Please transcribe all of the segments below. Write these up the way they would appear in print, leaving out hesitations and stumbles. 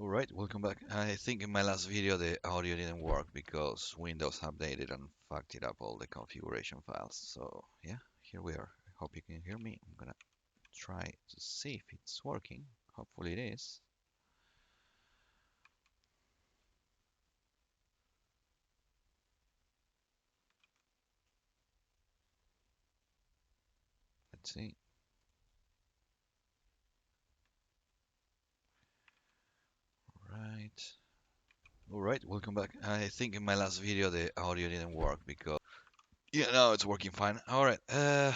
Alright, welcome back. I think in my last video the audio didn't work because Windows updated and fucked it up all the configuration files. So yeah, here we are. I hope you can hear me. I'm gonna try to see if it's working. Hopefully it is. Let's see. Right. Alright, welcome back. I think in my last video the audio didn't work because yeah, now it's working fine. Alright, the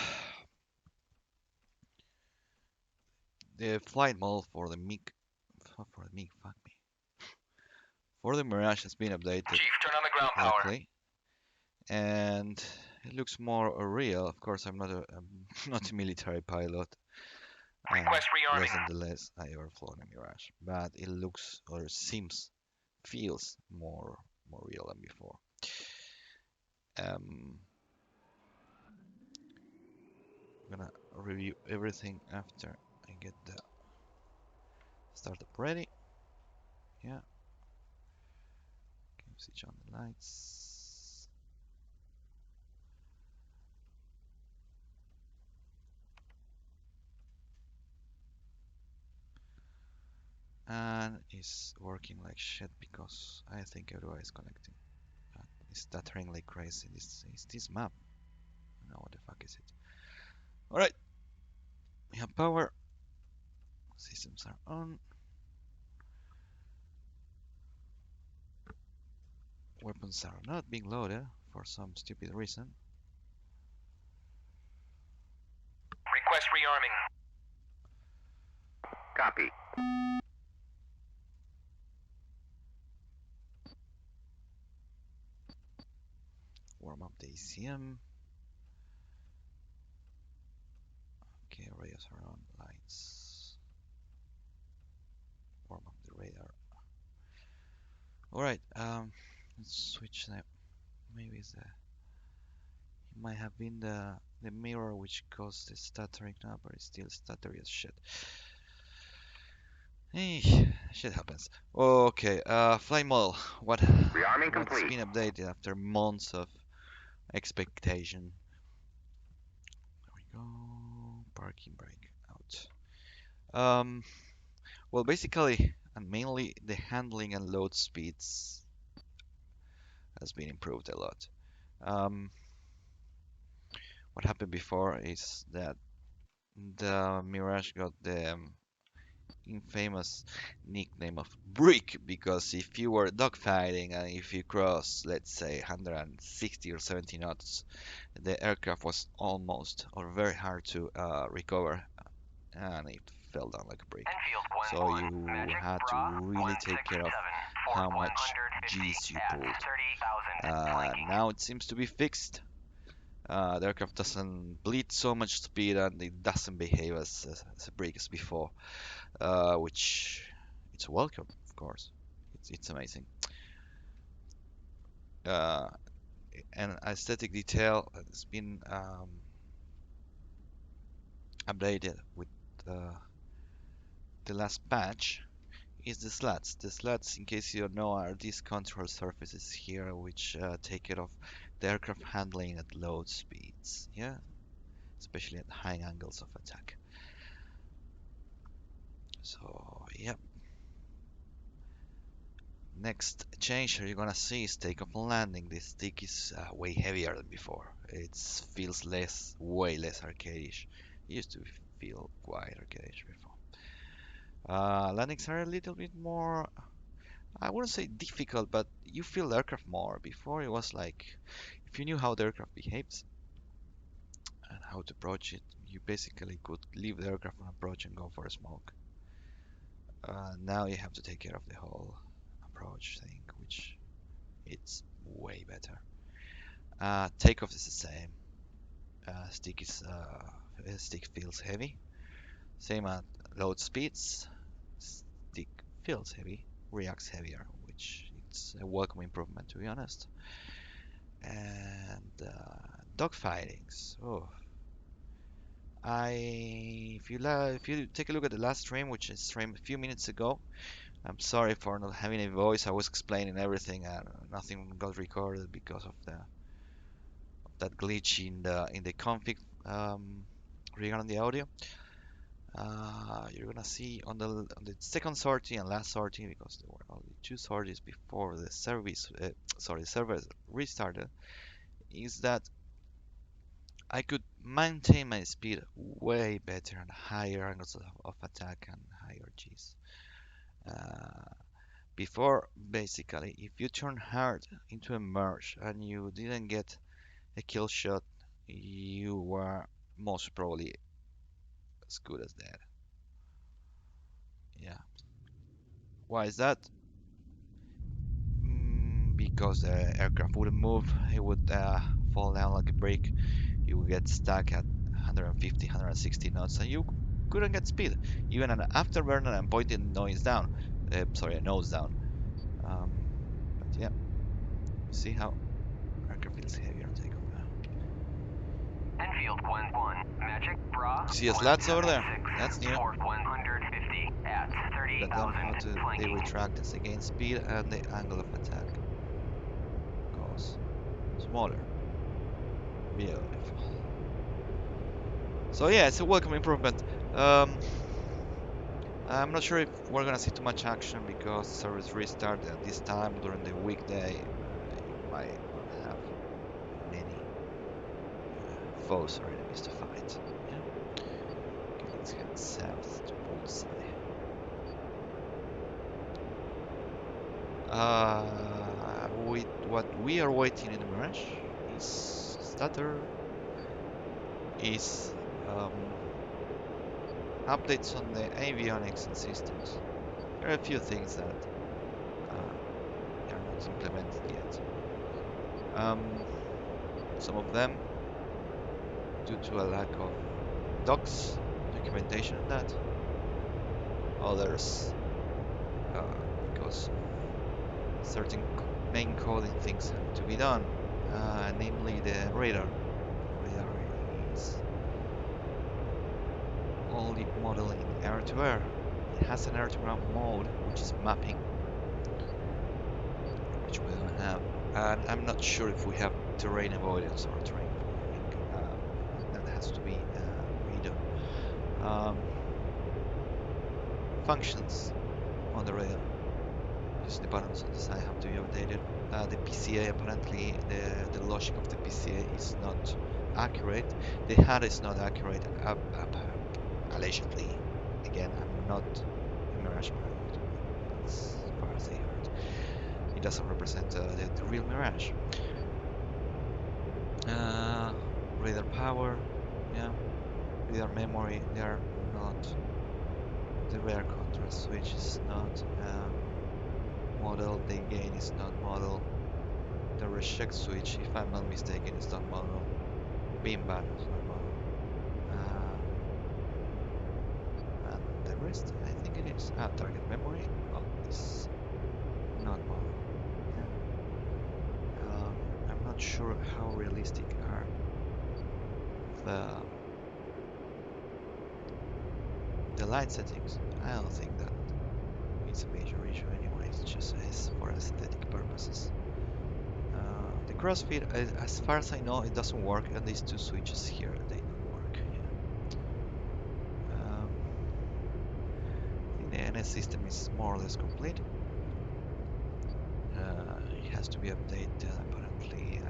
flight mode for the MiG, fuck me. For the Mirage has been updated. Chief, turn on the ground power. Luckily. And it looks more real. Of course, I'm not I'm not a military pilot. Request rearming. Less than the less I ever flown a Mirage, but it looks or feels more real than before. I'm gonna review everything after I get the startup ready. Yeah, can switch on the lights. And it's working like shit because I think everybody is connecting. It's stuttering like crazy. Is this map? No, what the fuck is it? Alright, we have power. Systems are on. Weapons are not being loaded for some stupid reason. Request rearming. Copy. Warm up the ACM. Okay, radios are on. Lights. Warm up the radar. Alright, let's switch now. Maybe it's it might have been the mirror which caused the stuttering now, but it's still stuttery as shit. Hey, shit happens. Okay, flight model. What's complete. been updated after months of expectation? There we go. Parking brake out. Well, basically, and mainly the handling and load speeds has been improved a lot. Um, what happened before is that the Mirage got the infamous nickname of Brick because if you were dogfighting and if you cross, let's say, 160 or 70 knots, the aircraft was almost or very hard to recover and it fell down like a brick. So you had to really take care of how much G's you pulled. Now it seems to be fixed. The aircraft doesn't bleed so much speed and it doesn't behave as a brick as before, which it's welcome, of course. It's amazing. Uh, and aesthetic detail has been updated with the last patch is the slats. The slats, in case you don't know, are these control surfaces here which take care of the aircraft handling at low speeds. Yeah, especially at high angles of attack. So yeah. Next change you're gonna see is takeoff and landing. This stick is way heavier than before. It feels way less arcadish. It used to feel quite arcadish before. Landings are a little bit more, I wouldn't say difficult, but you feel the aircraft more. Before it was like, if you knew how the aircraft behaves and how to approach it, you basically could leave the aircraft on approach and go for a smoke. Now you have to take care of the whole approach thing, which it's way better. Takeoff is the same. Stick feels heavy. Same at load speeds. Stick feels heavy, reacts heavier, which it's a welcome improvement to be honest. And dogfightings. Oh, if you take a look at the last stream, which is streamed a few minutes ago, I'm sorry for not having a voice. I was explaining everything and nothing got recorded because of that glitch in the config regarding the audio. You're gonna see on the second sortie and last sortie, because there were only two sorties before the service, the server restarted, is that I could maintain my speed way better and higher angles of attack and higher Gs. Uh, Before, basically, if you turn hard into a merge and you didn't get a kill shot, you were most probably as good as dead. Yeah. Why is that? Because the aircraft wouldn't move. It would fall down like a brick. You would get stuck at 150, 160 knots, and you couldn't get speed. Even an afterburner and pointing noise down. Sorry, a nose down. Um, but yeah, see how aircraft feels heavier on takeoff now. Enfield 1-1, Magic Bra See a slats over there? 176, That's new. Fourth 150 at Let them how 30,000 to they flanking. retract as they gain speed and the angle of attack goes smaller. Beautiful. So yeah, it's a welcome improvement. Um, I'm not sure if we're gonna see too much action because service restart at this time during the weekday. You might not have many foes or enemies to fight. Yeah. Okay, let's head south to Bullseye. What we are waiting in the Mirage is stutter, is um, updates on the avionics and systems. There are a few things that are not implemented yet. Some of them due to a lack of docs, documentation on that. Others uh, because certain main coding things have to be done, namely the radar. Radar is only model in air-to-air. It has an air-to-ground mode, which is mapping, which we don't have. And I'm not sure if we have terrain avoidance or terrain following. That has to be redone. Functions on the radar. Just the buttons on the side have to be updated. The PCA, apparently, the logic of the PCA is not accurate. The HUD is not accurate, allegedly. Again, I'm not a Mirage pilot, as far as I heard. It doesn't represent the real Mirage. Radar power, yeah, radar memory, they are not. The rear contrast switch is not model, the gain is not model. The reject switch, if I'm not mistaken, is not model. Beam button is not model. And the rest, I think it is. Target memory, well, is not model. Yeah. I'm not sure how realistic are the light settings. I don't think that it's a major issue anyway. It's just for aesthetic purposes. The crossfit, as far as I know, it doesn't work, and these two switches here, they don't work. Yeah. I think the NS system is more or less complete. It has to be updated. Apparently,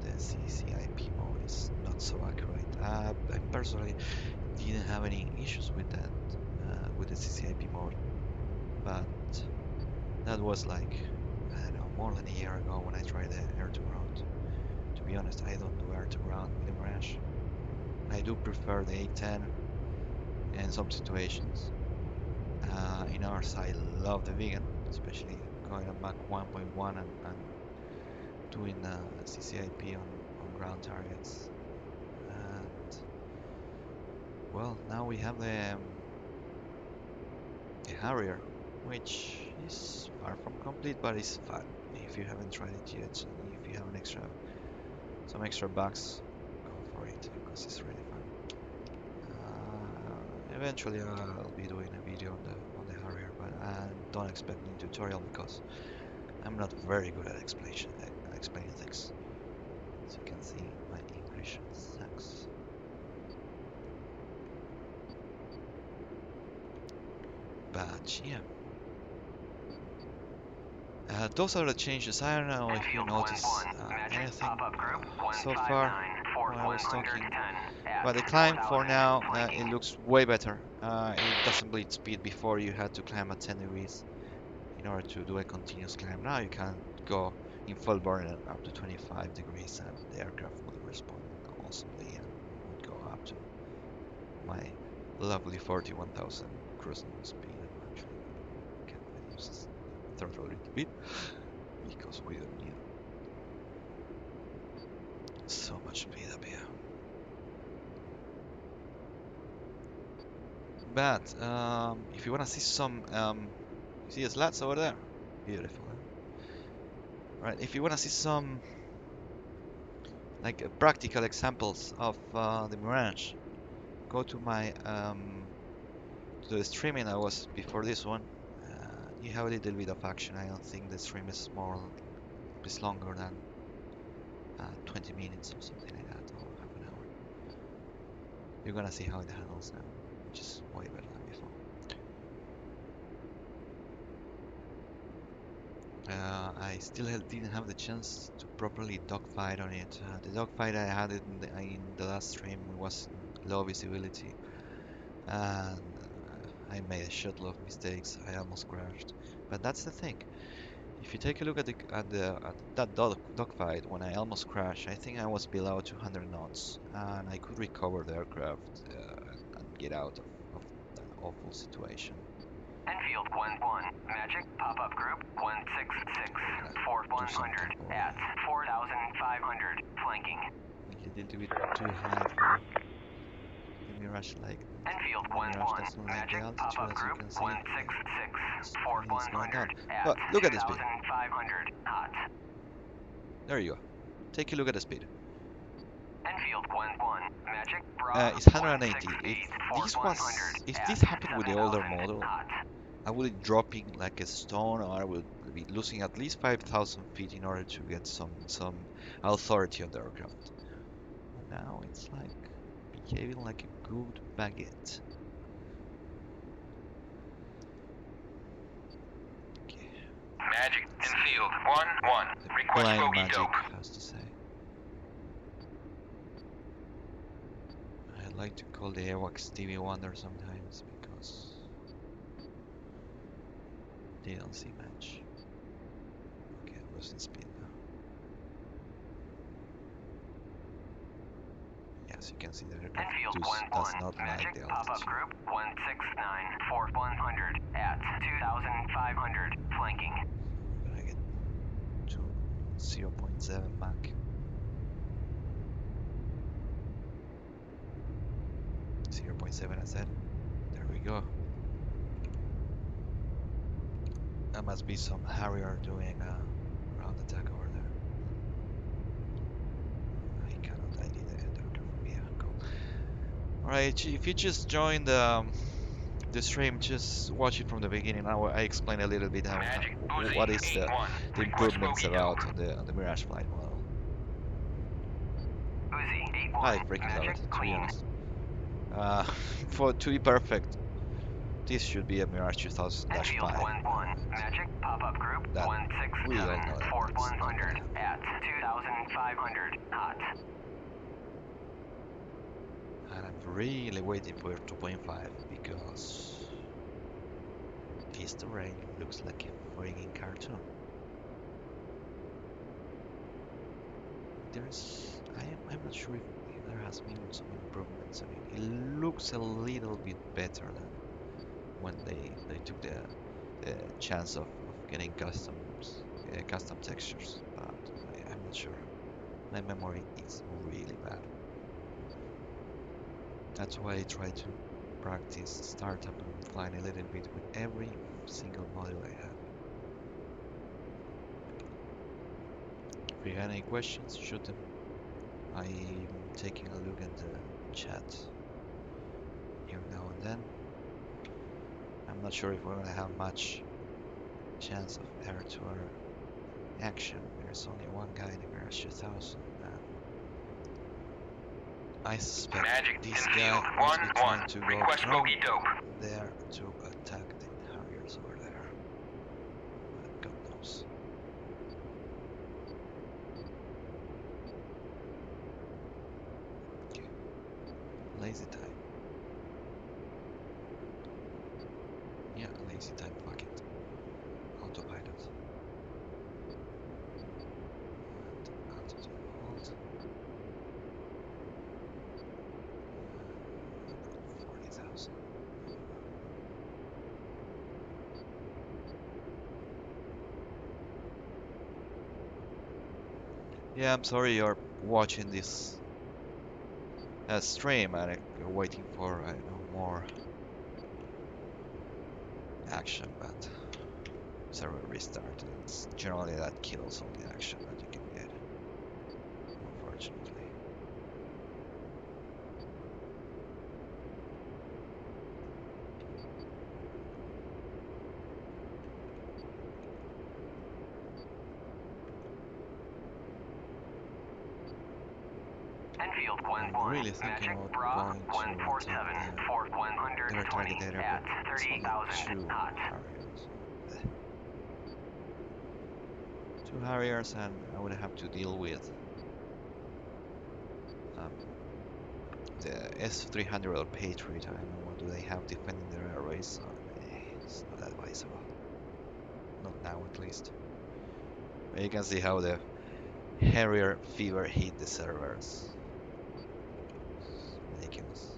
the CCIP mode is not so accurate. I personally didn't have any issues with that, with the CCIP mode, but that was like, I don't know, more than a year ago when I tried the air to ground. To be honest, I don't do air to ground with the Mirage. I do prefer the A10 in some situations. In ours, I love the vegan, especially going at Mach 1.1 and doing CCIP on ground targets. And well, now we have the Harrier, which is far from complete, but it's fun. If you haven't tried it yet, if you have some extra bucks, go for it because it's really fun. Eventually, I'll be doing a video on the Harrier, but and don't expect any tutorial because I'm not very good at explaining things. As you can see, my English sucks. But yeah. Those are the changes. I don't know if you notice anything so far when I was talking. But the climb for now, it looks way better. It doesn't bleed speed. Before you had to climb at 10 degrees in order to do a continuous climb. Now you can go in full burn up to 25 degrees and the aircraft will respond awesomely and would go up to my lovely 41,000 cruising speed. I'm actually can't reduce this throttle a little bit because we don't need so much speed up here. But if you want to see some, you see the slats over there? Beautiful. Huh? Right, if you want to see some like practical examples of the Mirage, go to my to the streaming I was before this one. You have a little bit of action. I don't think the stream is longer than 20 minutes or something like that, or half an hour. You're gonna see how it handles now, which is way better than before. I still didn't have the chance to properly dogfight on it. The dogfight I had in the last stream was low visibility, and I made a shitload of mistakes. I almost crashed, but that's the thing. If you take a look at that dogfight when I almost crashed, I think I was below 200 knots, and I could recover the aircraft and get out of that awful situation. Enfield 1-1, Magic Pop-Up Group 166, Fort 100 at 4,500, flanking. A little bit too high for the Mirage like this. Enfield The Mirage 1-1, doesn't like the Magic altitude, Pop-Up as you Group can see. 166, Fort It's going 100 down. at But look at the speed. 2,500, hot. There you go. Take a look at the speed. Enfield 1-1, Magic It's 180. If this happened with the older model, hot. I would be dropping like a stone, or I would be losing at least 5,000 feet in order to get some authority on the aircraft. Now it's like behaving like a good baguette. Okay. Magic Enfield 1-1, request Blind bogey magic dope. has to say. I like to call the AWACS Stevie Wonder sometimes because they don't see much. Okay, I'm losing speed now. Yes, you can see the aircraft does not like the altitude. Group 169, Fort 100 at 2,500, flanking. We're gonna get to 0.7 Mach. Zero point 0.7 I said. There we go. That must be some Harrier doing a ground attack over there. I cannot ID the aircraft from here. Cool. Alright, if you just joined the stream, just watch it from the beginning. I explain a little bit what is the improvements about on the Mirage flight model. I freaking love it, to be honest. To be perfect, this should be a Mirage 2000-5. Magic Pop-Up Group That 167, we all know that Fort that's not 100 gonna happen. at 2,500, hot. And I'm really waiting for 2.5 because this terrain looks like a friggin' cartoon. I'm not sure if there has been some improvements. I mean, it looks a little bit better than when they took the chance of getting custom textures, but I'm not sure. My memory is really bad. That's why I try to practice startup and flying a little bit with every single module I have. If you have any questions, shoot them. I'm taking a look at the chat here now and then. I'm not sure if we're gonna have much chance of air-to-air action. There's only one guy in the Mirage 2000, and I suspect Magic this in guy field. must be 1-1. trying to go Request from bogey dope. there to attack the Harriers over there. But God knows. Okay. Lazy time. Yeah, lazy time. Fuck it. Autopilot. And altitude hold. 40,000. There we go. Yeah, I'm sorry you're watching this stream and you're waiting for, I don't know, more action, but server restart, and it's generally that kills all the action that you can get, unfortunately. Enfield I'm 1-1. really thinking Magic about Bra going to 147. attack Fort the air target 120 area, at but it's only 38,000 hot. Harriers. Bleh. 2 Harriers, and I would have to deal with um, the S-300 or Patriot. I don't know what do they have defending their airways, so it's not advisable. Not now, at least. But you can see how the Harrier fever hit the servers. It's ridiculous.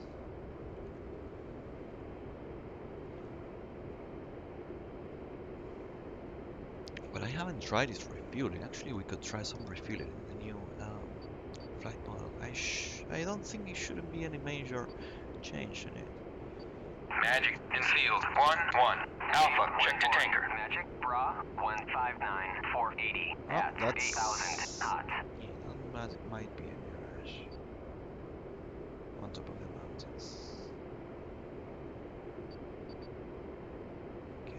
But I haven't tried this refueling. Actually, we could try some refueling in the new flight model. I don't think it shouldn't be any major change in it. Magic in field 1-1. Alpha, check to tanker. Magic Bra 159 480 Oh, at that's 8,000 hot. yeah, that might be a Mirage on top of the mountains. Okay.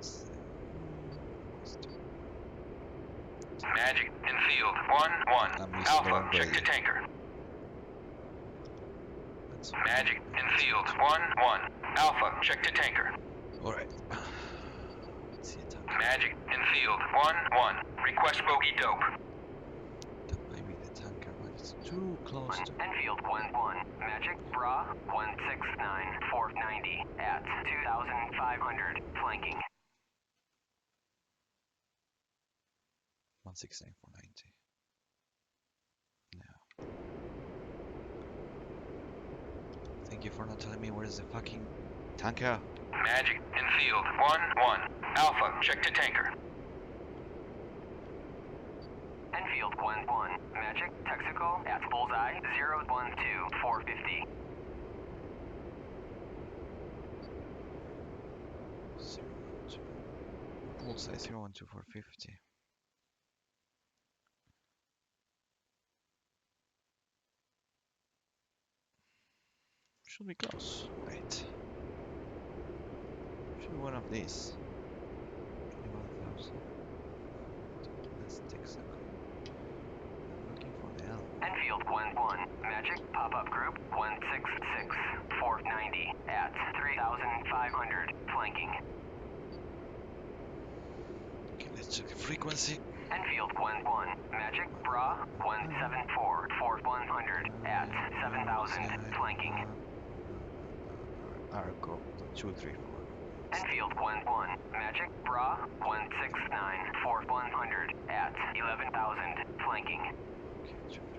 So, what's the Magic in field 1-1. I'm using the Alpha, wrong check to radio. tanker. That's Magic fine. in field 1-1. Alpha, check to tanker. All right. Let's see a tank. Magic in field 1-1. Request bogey dope. That might be the tanker, but it's too close to. Enfield 1-1. Magic Bra 169 490 at 2,500 flanking. 169 490. Now, thank you for not telling me where's the fucking tanker. Magic in field 1-1. Alpha, check to tanker. Enfield 1-1. Magic, Texaco at bullseye 012 450. 012. Bullseye 012450. Should be close. Wait. Should be one of these. 21,000. That's Texaco. I'm looking for the L. Enfield 1-1. Magic, pop-up group 166 490 at 3,500 flanking. Okay, let's check the frequency. Enfield 1-1. Magic, Bra 174 100 at 7,000 flanking. Arco 234. Enfield 1-1. Magic, Bra 169 100 at 11,000 flanking. Okay, 234.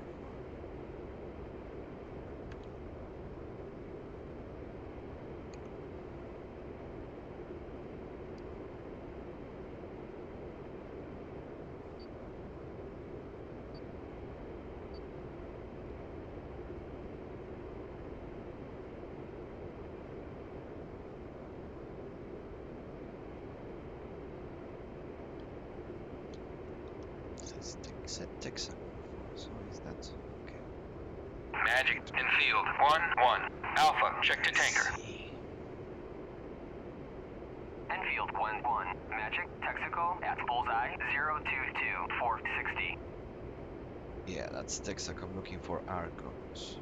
Said Texaco before, so is that okay? Magic in field 1-1. Alpha, check to Let's tanker. see. Enfield 1-1. Magic, Texaco at bullseye 022-460. Yeah, that's Texac. I'm looking for Arco. So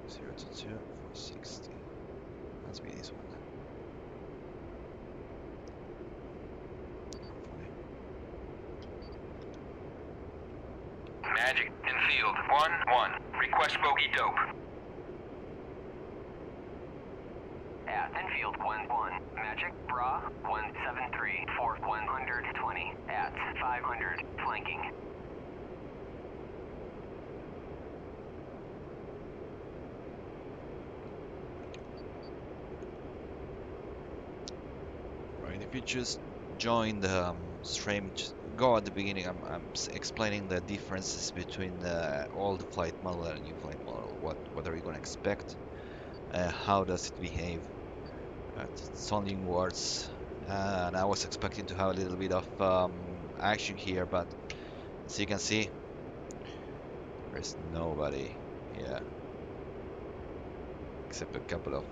022 460. Must be this one then. Hopefully. Magic, Enfield 1-1. Request bogey dope. At Enfield 1-1. Magic, Bra 173 for 120. At 500. Flanking. Right, if you just join the stream, just go at the beginning. I'm explaining the differences between the old flight model and new flight model. What are you gonna expect? How does it behave? It's only in words. And I was expecting to have a little bit of action here, but as you can see, there's nobody here except a couple of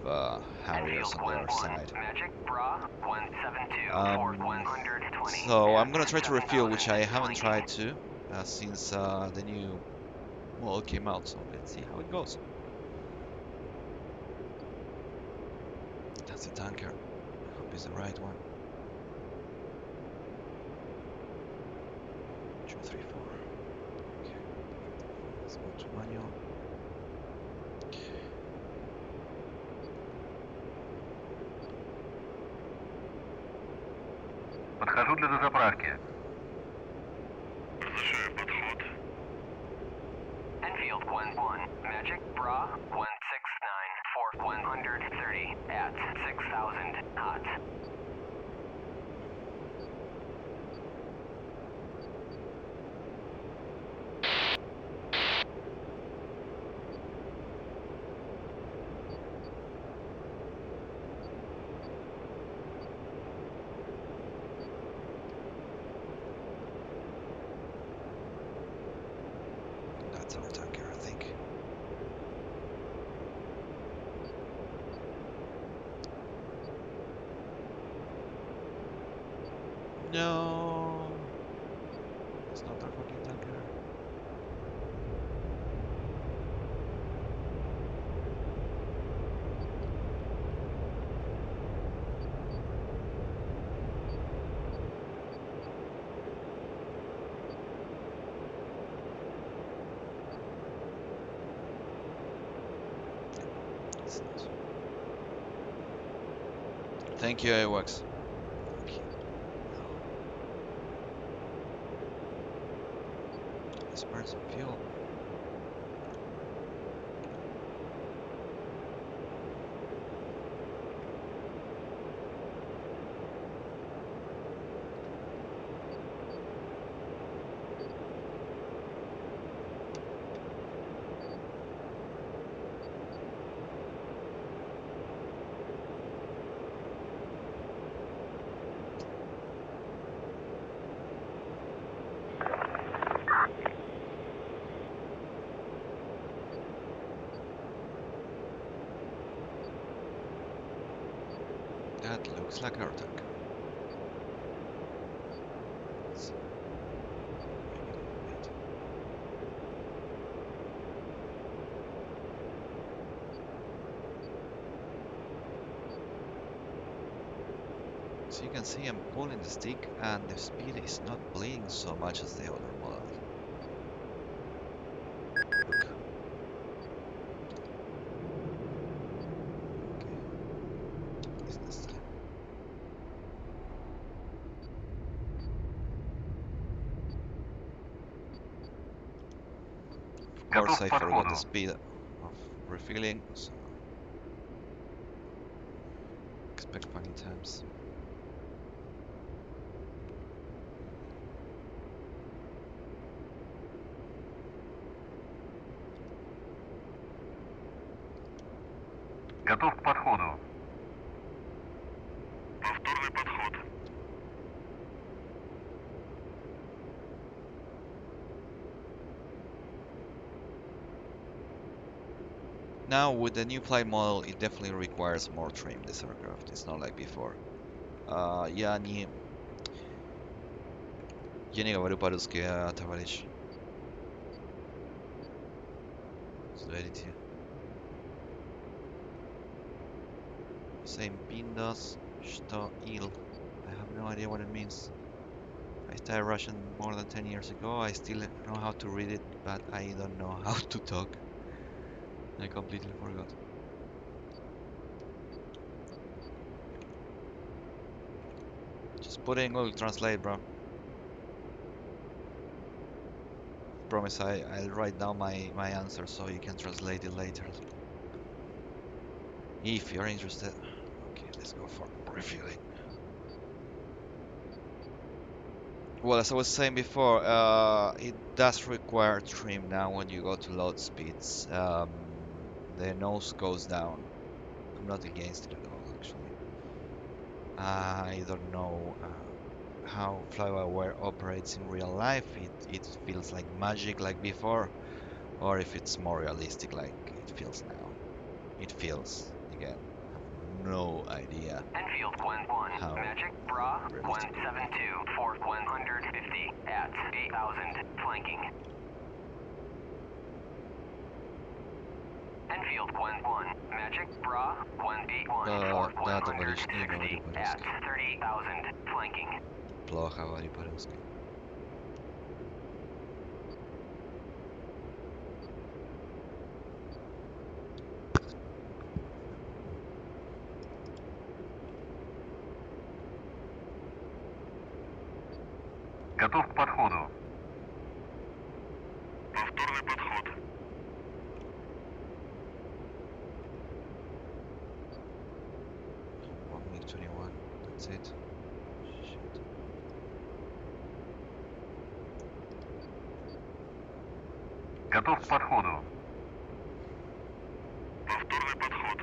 Harriers on the other side. Magic, Bra 172 for 120. So I'm At gonna try to refuel, which I haven't 7,000. tried to since the new model came out. So let's see how it goes. That's the tanker. I hope it's the right one. 2, 3, 4. Okay. Let's go to manual. Подхожу для дозаправки. Enfield 1-1. Magic, Bra 169 for 130. At 6,000. Hot. That's our tanker, I think. No, that's not our fucking tanker. It's not. Thank you, AWACS. Fucking hell. Let's burn some fuel. That looks like our tanker. Let's bring it in a bit. So you can see I'm pulling the stick and the speed is not bleeding so much as the other model. Look. Okay. Business time. Of course, I forgot the speed of refilling, so expect funny times. Готов к подходу. Повторный подход. Now with the new flight model, it definitely requires more trim, this aircraft. It's not like before. Я не говорю по-русски, товарищ. Смотрите. Same pindos, что ил. I have no idea what it means. I started Russian more than 10 years ago. I still know how to read it, but I don't know how to talk. I completely forgot. Just put it in Google Translate, bro. Promise I'll write down my answer so you can translate it later. If you're interested. Okay, let's go for refueling. Well, as I was saying before, it does require trim now when you go to low speeds. The nose goes down. I'm not against it at all, actually. I don't know how fly-by-wire operates in real life. It feels like magic like before, or if it's more realistic like it feels now. It feels, again, I have no idea Enfield 1-1, how Magic Bra realistic it will be. 172 for 150 at 8,000, flanking. Enfield 1-1, Magic Bra 181 for Да, товарищ, не говорю 160 at по-русски. 30,000, flanking. Плохо говорю по-русски. Готов к подходу. Повторный подход. One MiG-21, that's it. Shit. Готов к подходу. Повторный подход.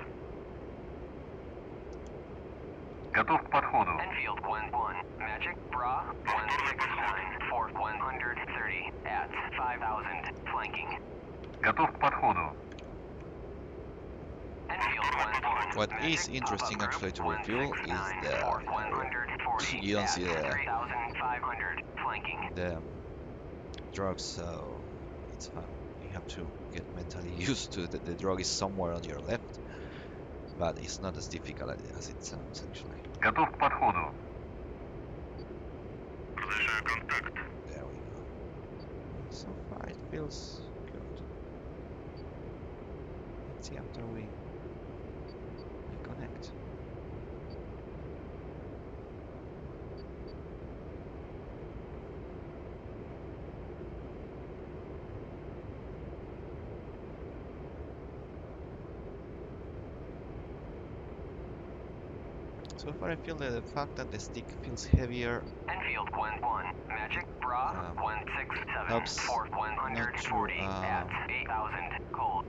Готов к подходу. Enfield 1-1, Magic Bra 169 for 130 at 5,000, flanking. Готов к подходу. Enfield 1-1, What Magic is interesting Pop-Up actually Group to refuel is 169 the for 140 you don't at see the 3,500, flanking. drugs, so it's fun. You have to get mentally used to that the drug is somewhere on your left, but it's not as difficult as it sounds actually. Готов к подходу. Разрешаю контакт. There we go. So far it feels good. Let's see after we connect. So far I feel that the fact that the stick feels heavier Enfield 1-1, Magic Bra 167 helps for not to 140 at 8,000, cold.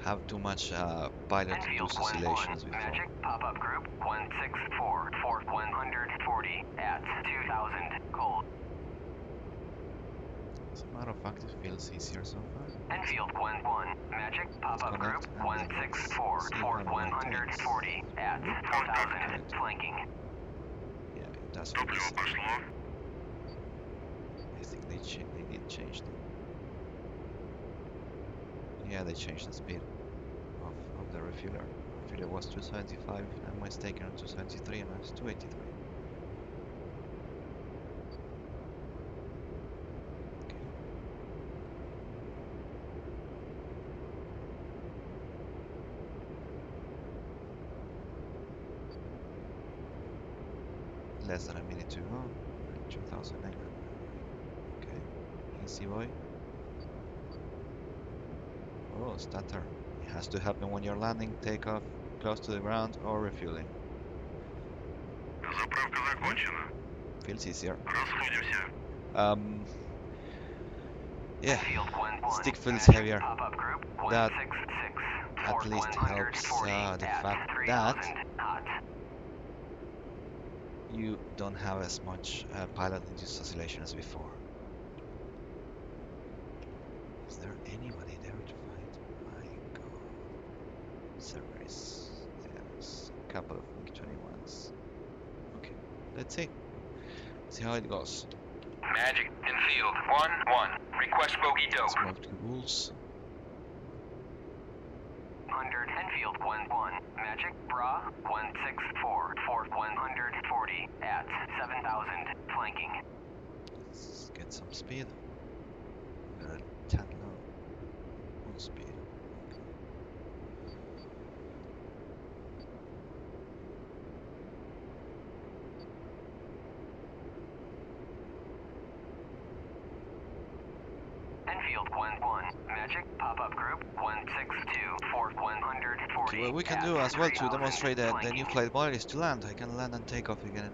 have too much pilot-induced Enfield 1-1, oscillation as before. Magic Pop-Up Group 164 for 140 at 2,000, cold. As a matter of fact, it feels easier so far. Enfield 1-1, Magic Pop-Up Group Connect and then let's 164 see for how long it takes. 140 at 4,000, Connect. flanking. Yeah, it does feel Топливо easier. пошло. I think they did change the. Yeah, they changed the speed of the refueler. Refueler was 275, if I'm mistaken, or 273, and now it's 283. Okay. Less than a minute to go. We're at 2,900, right? Okay. Easy boy. Oh, stutter. It has to happen when you're landing, takeoff, close to the ground, or refueling. Заправка закончена. Feels easier. Расходимся. Um, yeah, Enfield 1-1, stick feels Magic heavier. Pop-Up Group That 166 at for least helps 140 the at fact 3,000, that hot. you don't have as much pilot-induced oscillation as before. Is there anybody there to fight? Cerberus. There's a couple of MiG-21s. Okay, let's see. See how it goes. Magic in field 1-1. Request bogey dope. Small rules. 100 Enfield 1-1. Magic Bra 164 for 140 at 7,000 flanking. Let's get some speed. We're a tad low on speed. Enfield 1-1. Magic pop-up group 162 for 140. Okay, what we can at do as well to 3,000 demonstrate that the new flanking. flight model is to land. I can land and take off again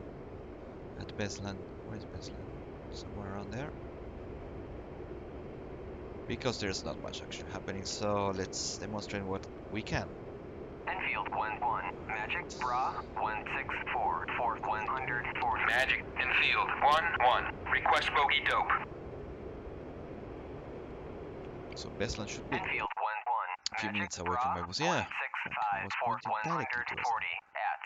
at Bestland. Where is Bestland? Somewhere around there. Because there's not much action happening, so let's demonstrate what we can. Enfield 1-1. Magic Bra 164 for 140. Magic Enfield 1-1. Request bogey dope. So Bestland should be Enfield 1-1. a few Magic minutes away from my Bra bus. Yeah, 165 I was for pointing directly to us. 140 at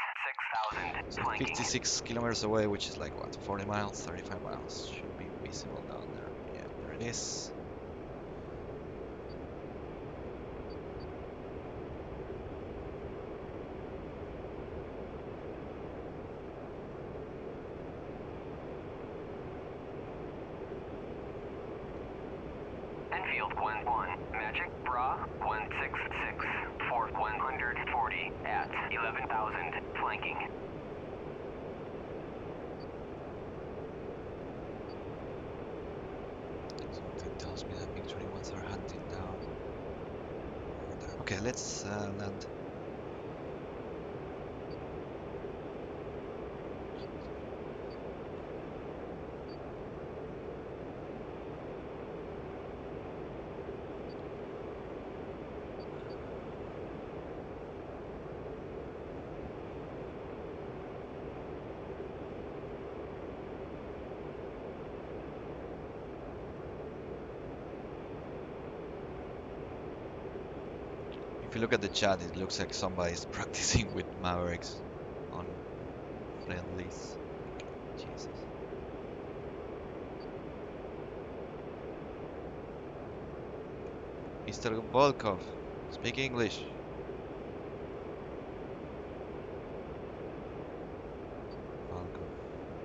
6,000 So flanking. 56 kilometers away, which is like what, 40 miles, 35 miles. Should be visible down there. Yeah, there it is. Enfield 1-1. Magic Bra 166 for 140 at 11,000 flanking. Something tells me that MiG-21s are hunting down over there. Okay, let's land. If you look at the chat, it looks like somebody's practicing with Mavericks on friendlies. Jesus. Mr. Volkov, speak English. Volkov.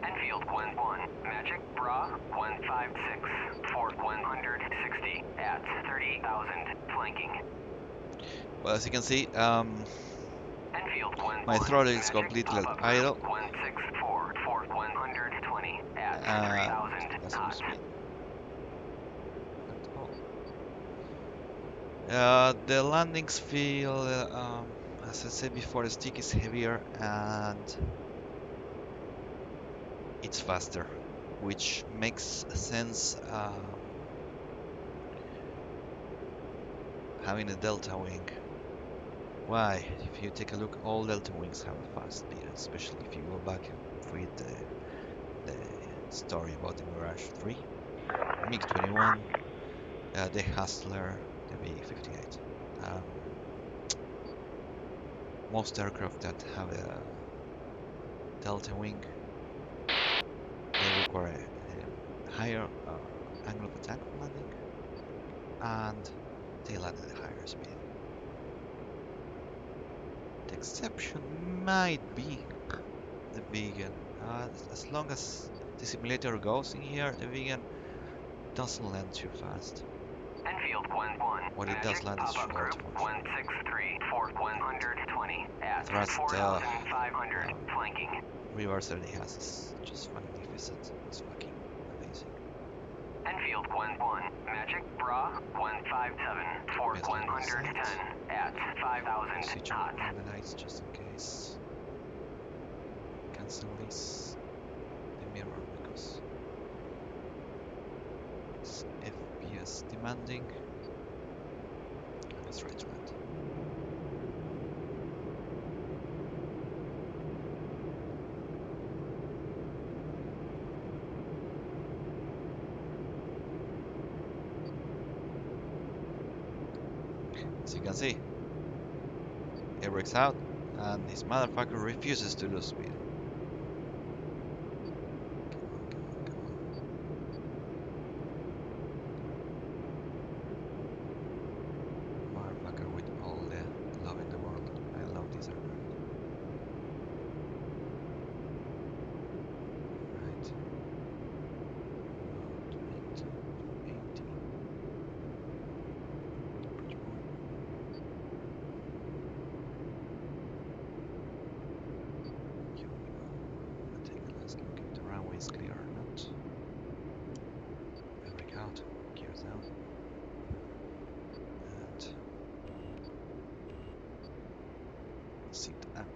Enfield 1-1. Magic Bra 156 for 160 at 38,000 flanking. Well, as you can see, Enfield 1-1. my throttle is Magic completely pop-up idle. group 164 for 120 at And 3,000 that's no knots. speed at all. The landings feel, as I said before, the stick is heavier and it's faster, which makes sense. Having a delta wing. Why? If you take a look, all delta wings have a fast speed, especially if you go back and read the story about the Mirage 3, MiG-21, the Hustler, the V-58. Most aircraft that have a delta wing, they require a higher angle of attack for landing, and they land at a higher speed. The exception might be the vegan. As long as the simulator goes in here, the vegan doesn't land too fast. Enfield 1-1. What it does Magic land is pop-up short group for sure. 163 for 120 at Thrust 4,500 flanking. reverse that he has is just magnificent. It's fucking amazing. Enfield 1-1. Magic Bra 157 for Best line of 110 sight. at 5,000 Switch knots. on the lights just in case. Cancel this the mirror because it's FPS demanding. And let's try to land. As you can see, works out, and this motherfucker refuses to lose speed. Motherfucker with all the love in the world. I love this aircraft. Right. About 80. Approach point. Here we go. I'll take a last look if the runway is clear or not. Brake out. Gears down. And seat up.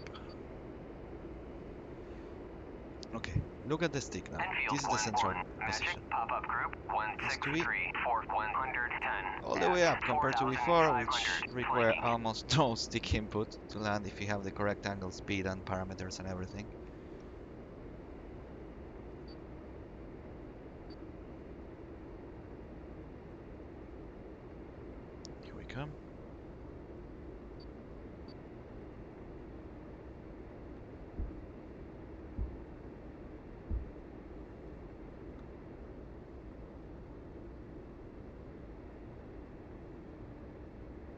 Okay, look at the stick now. This is the central position. Pop-up group Used to be 163 for 110. all the way up compared to before, which 4,500 require flanking. almost no stick input to land if you have the correct angle, speed, and parameters and everything. Here we come.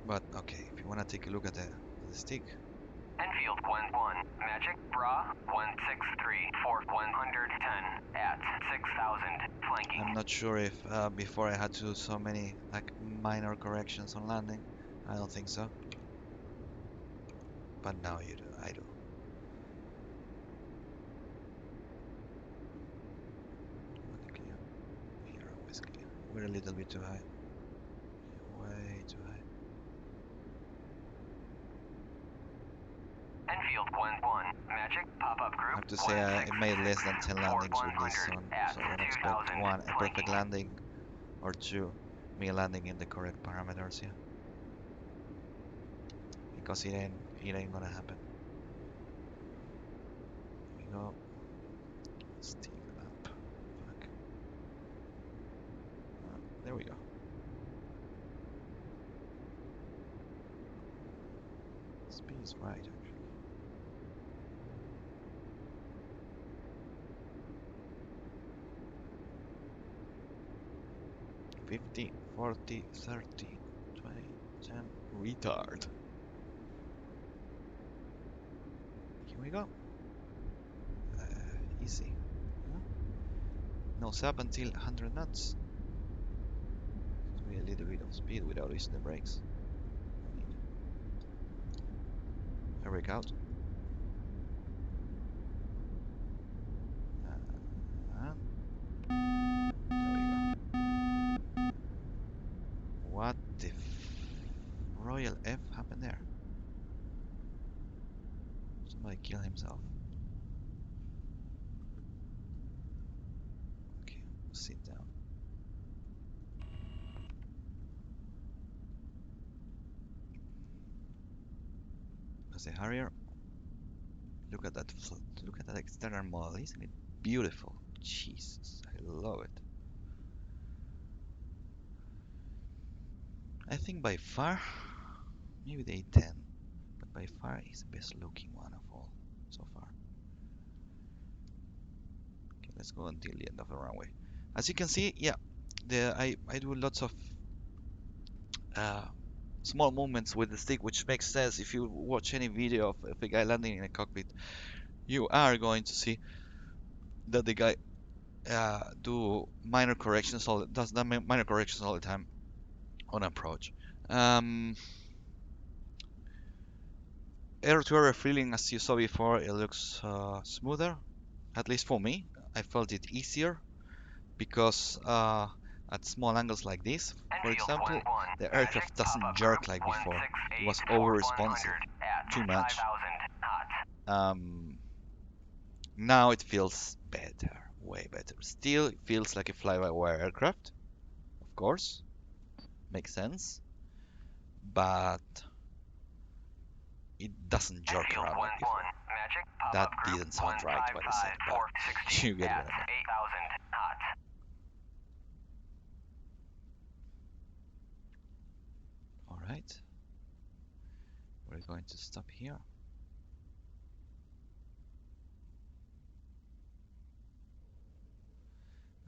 But okay, if you want to take a look at the stick, Enfield 1-1, Magic Bra 163 for 110 at 6,000 flanking. I'm not sure if before I had to do so many like minor corrections on landing. I don't think so. But now you do. I do. Only clear. Here always clear. We're a little bit too high. Way too high. Enfield 1-1, Magic Pop-up I group have to say I made less than 10 landings with this one, so don't expect one a perfect landing or two me landing in the correct parameters here. Because it ain't gonna happen. Here we go. Steam up. Fuck. There we go. Speed is right actually. 50, 40, 30, 20, 10, retard. Here we go. Easy. Huh? No sub until 100 knots. A little bit of speed without using the brakes. I brake out. There we go. What the royal F happened there? Somebody killed himself. Okay, sit down. As a Harrier, look at that look at that external model, isn't it beautiful? Jesus, I love it. I think by far, maybe the A10, but by far is the best looking one of all so far. Okay, let's go until the end of the runway. As you can see, yeah, I do lots of uh, small movements with the stick, which makes sense. If you watch any video of a guy landing in a cockpit, you are going to see that the guy do minor corrections does the minor corrections all the time on approach. Air-to-air feeling, as you saw before, it looks smoother. At least for me, I felt it easier because at small angles like this, for example, the aircraft doesn't jerk like before. It was over-responsive, too much. Now it feels better, way better. Still, it feels like a fly-by-wire aircraft, of course, makes sense, but it doesn't jerk around like before. That didn't sound right what I said, but you get what I mean. All right, we're we're going to stop here.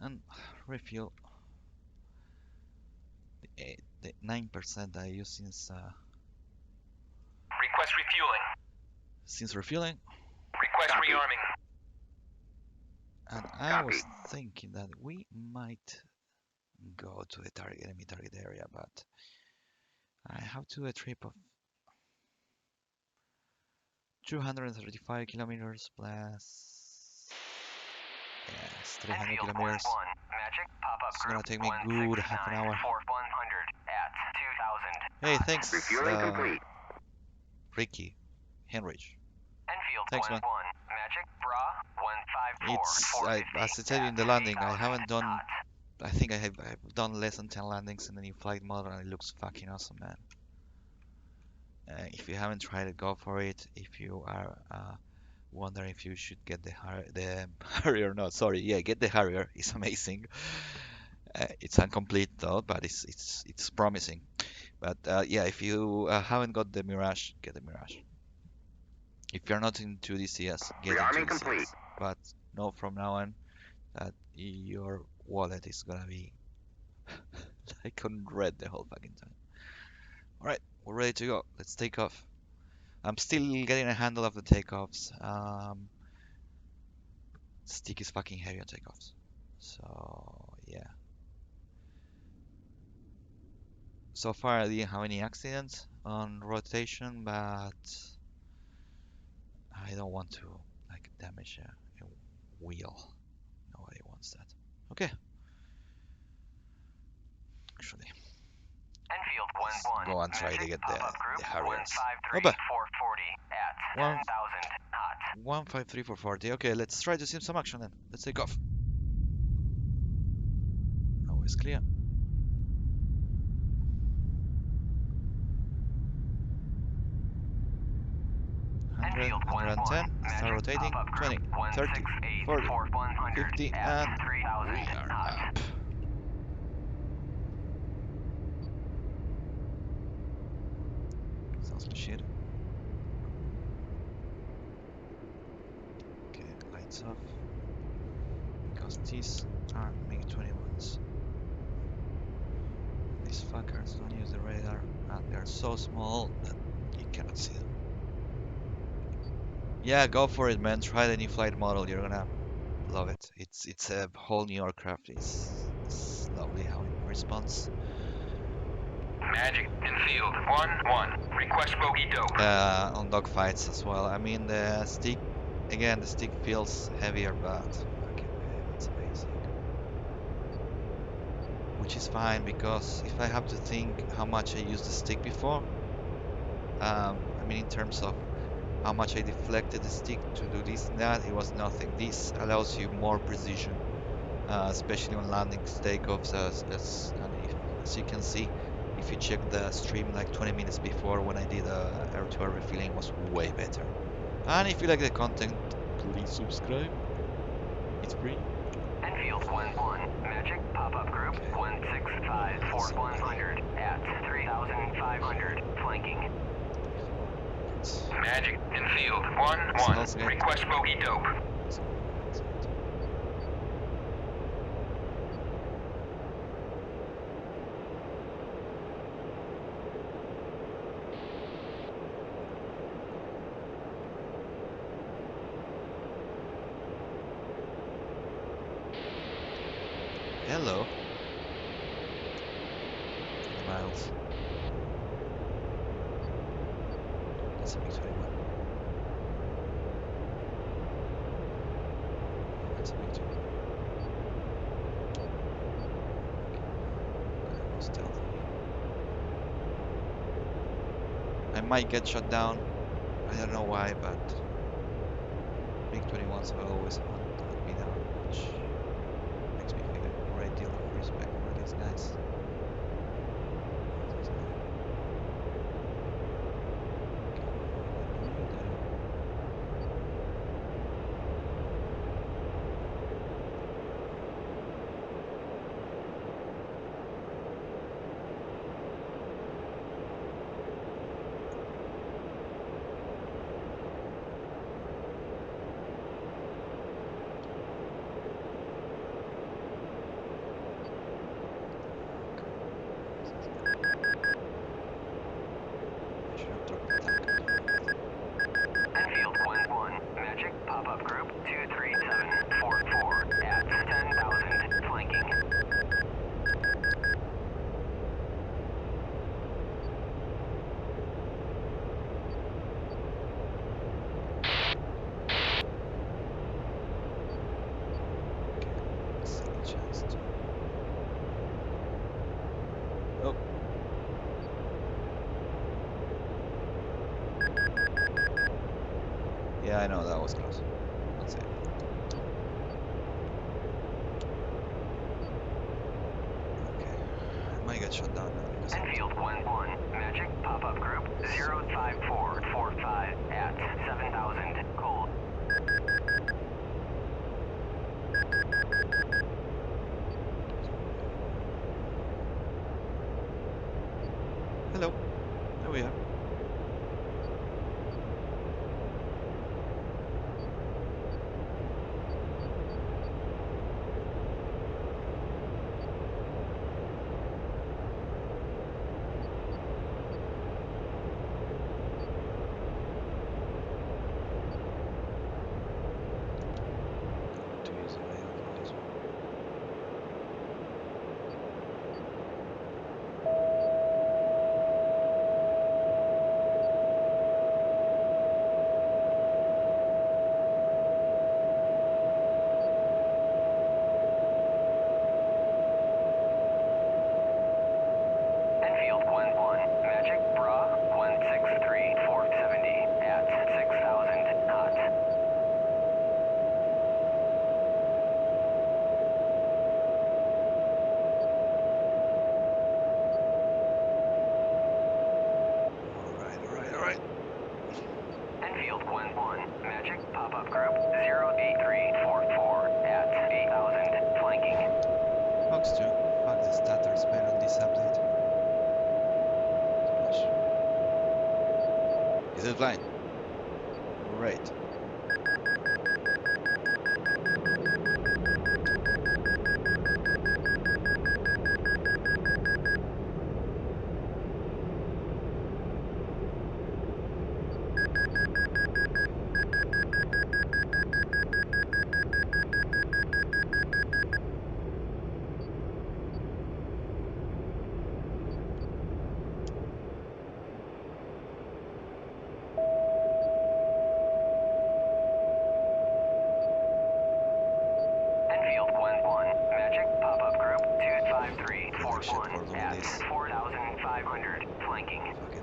And refuel the 9% I use Request refueling. since refueling. Request Copy. rearming. And I was thinking that we might go to the enemy target area, but I have to do a trip of 235 kilometers plus, yes, 300 Enfield kilometers. 1-1. Magic pop-up It's gonna group take me good half an hour. 169-4100 at 2000. Hey, thanks, Refueling complete. Ricky, Henrich. Enfield Thanks, 1-1. man. Magic Bra 154. As I tell you in the landing, I haven't done. I think I've done less than 10 landings in the new flight model, and it looks fucking awesome, man. If you haven't tried it, go for it. If you are wondering if you should get the Harrier, no, sorry, yeah, get the Harrier. It's amazing. It's incomplete though, but it's promising. But yeah, if you haven't got the Mirage, get the Mirage. If you're not into DCS, get into Rearming DCS. complete. But know from now on that your wallet is gonna be like on red the whole fucking time. All right, we're ready to go. Let's take off. I'm still getting a handle of the takeoffs. Stick is fucking heavy on takeoffs. So yeah. So far I didn't have any accidents on rotation, but I don't want to like damage a wheel. Nobody wants that. Okay. Actually, Enfield let's 1-1. go and try to Magic get pop-up group the Harriers. 153-440 Opa! at One 10,000 hot. 153 440. Okay, let's try to see some action then. Let's take off. Always clear. 100, 110, start rotating, 20, 30, 40, 50, and we are up. Sounds shit. Okay, lights off. Because these are MiG-21s. These fuckers don't use the radar, and they're so small that you cannot see them. Yeah, go for it, man. Try the new flight model. You're gonna love it. It's a whole new aircraft. It's lovely how it responds. Magic Enfield 1-1. Request bogey dope. On dogfights as well. I mean, the stick, again, the stick feels heavier, but okay, it's amazing. Which is fine because if I have to think how much I used the stick before, I mean, in terms of how much I deflected the stick to do this and that, it was nothing. This allows you more precision, especially on landings, takeoffs, as you can see. If you check the stream like 20 minutes before when I did air-to-air refilling, it was way better. And if you like the content, please subscribe. It's free. Enfield 1-1. Magic pop-up group 165-4100 at 3,500 flanking. Magic Enfield 1-1. Request bogey dope. Hello. Miles. That's a MiG-21. Yeah, that's a MiG-21. Gotta go stealthily. I might get shot down. I don't know why, but MiG-21s will always hunt me down, which makes me feel a great deal of respect for these guys. This guy. Come on, there. I know that was close. Don't say anything. Okay, I might get shot down now because of it. Enfield 1-1, Magic pop-up group 05445 at 7000, cold. Hello, there we are. Don't need to use the radar for this one. Enfield 1-1, Magic Bra 163470 at 6000, hot. All right. Enfield 1-1, Magic pop-up group 08344 at 8000, flanking. Fox 2. Fuck the stutters, man, on this update. Too much. Is it flying? Great. Enfield 1-1, Magic pop-up group Fuck shit 25341 for doing at this. 4500, flanking. Fuck it.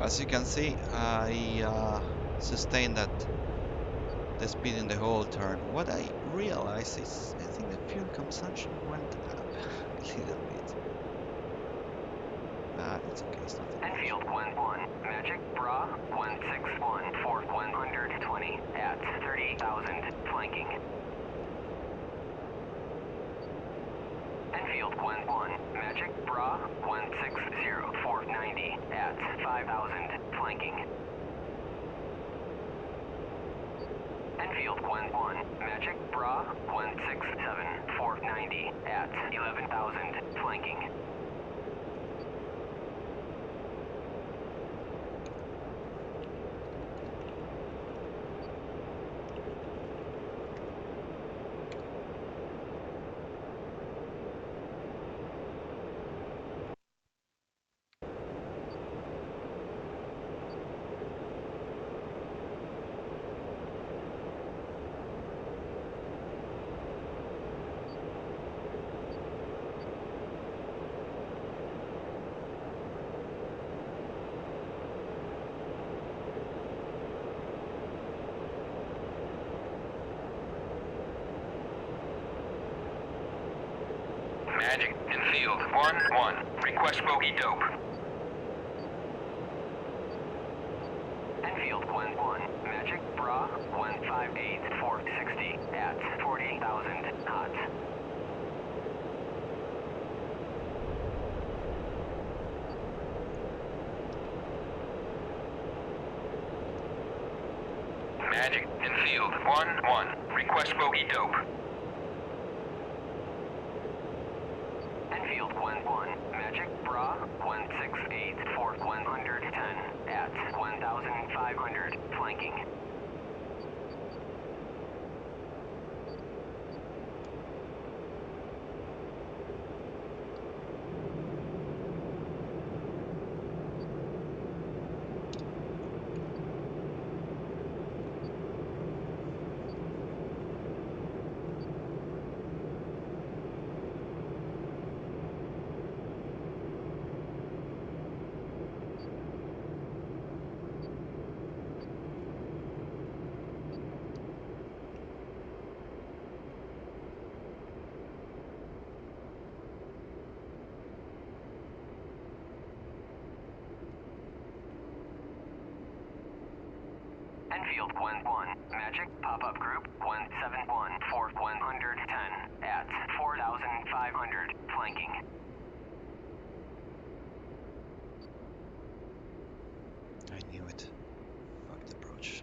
As you can see, I sustained that the speed in the whole turn. What I realized is I think the fuel consumption went up a little bit. But it's okay, it's nothing major. Enfield 1-1, Magic Bra 161 for 120 at 38,000, flanking. Enfield 1-1, Magic Bra 160 for 90 at 5,000, flanking. Enfield 1-1, Magic Bra 167 for 90 at 11,000, flanking. Magic Enfield 1-1, request bogey dope. Enfield 1-1, Magic Bra 158 for 60 at 48,000, hot. Magic Enfield 1-1, request bogey dope. Enfield 1-1, Magic Bra 168 for 110 at 1,500, flanking. Enfield 1-1. Magic pop-up group 171 for 110 at 4,500 flanking. I knew it. Fucked approach.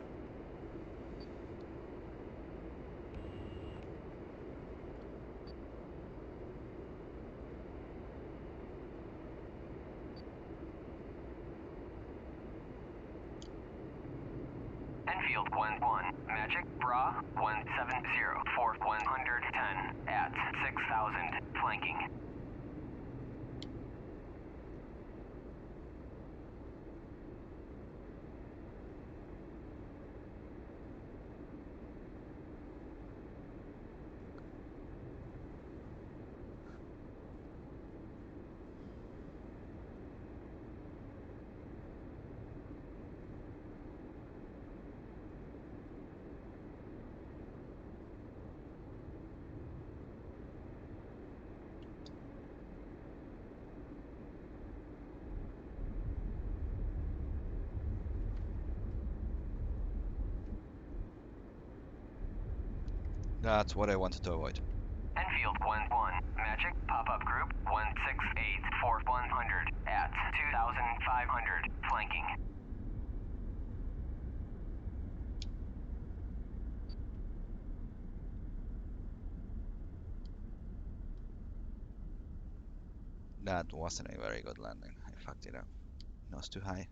Enfield 1-1. Magic Bra 170 for 110 at 6,000 flanking. That's what I wanted to avoid. Enfield 1-1. Magic pop-up group 168 for 100 at 2,500 flanking. That wasn't a very good landing. I fucked it up. Nose too high.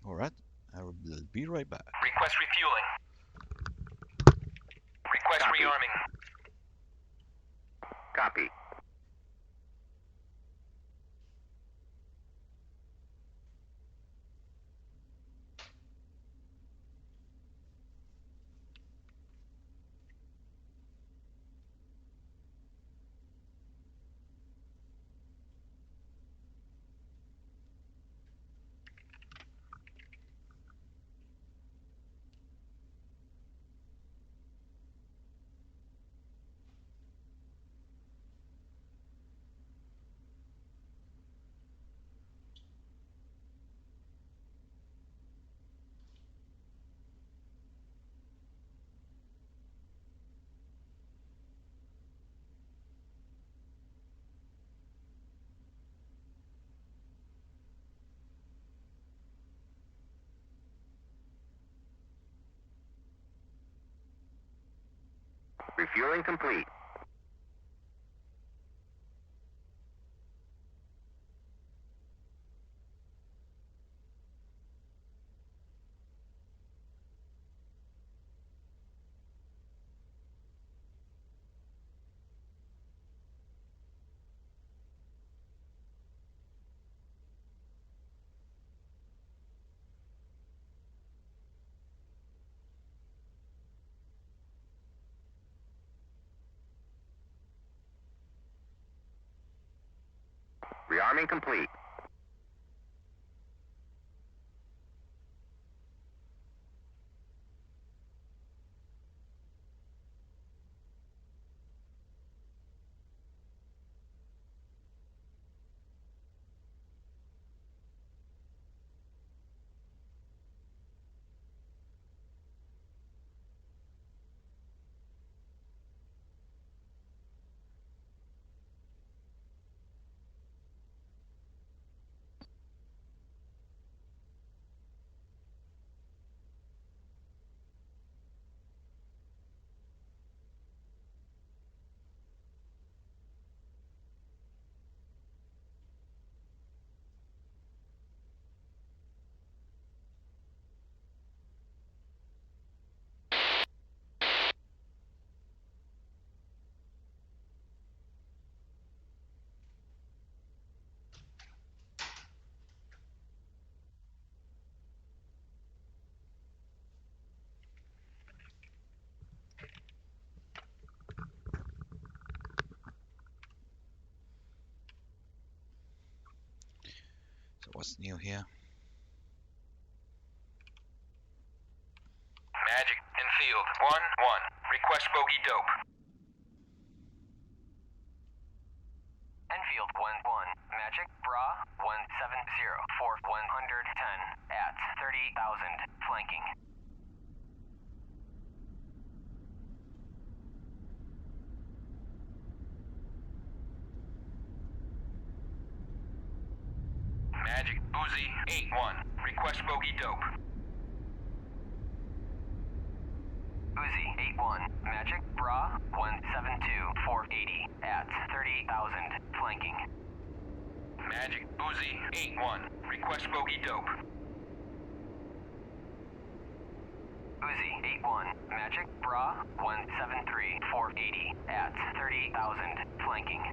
Alright, I will be right back. Request refueling. Request Copy. rearming. Copy. Refueling complete. Rearming complete. what's new here. Magic in field 1-1. Request bogey dope. Enfield 1-1. Magic Bra 170 for 110 at 30,000. Flanking. Magic Uzi 8-1. Request bogey dope. Uzi 8-1. Magic Bra 172 for 80 at 30,000. Flanking. Magic Uzi 8-1. Request bogey dope. Uzi 8-1. Magic Bra 173 for 80 at 30,000. Flanking.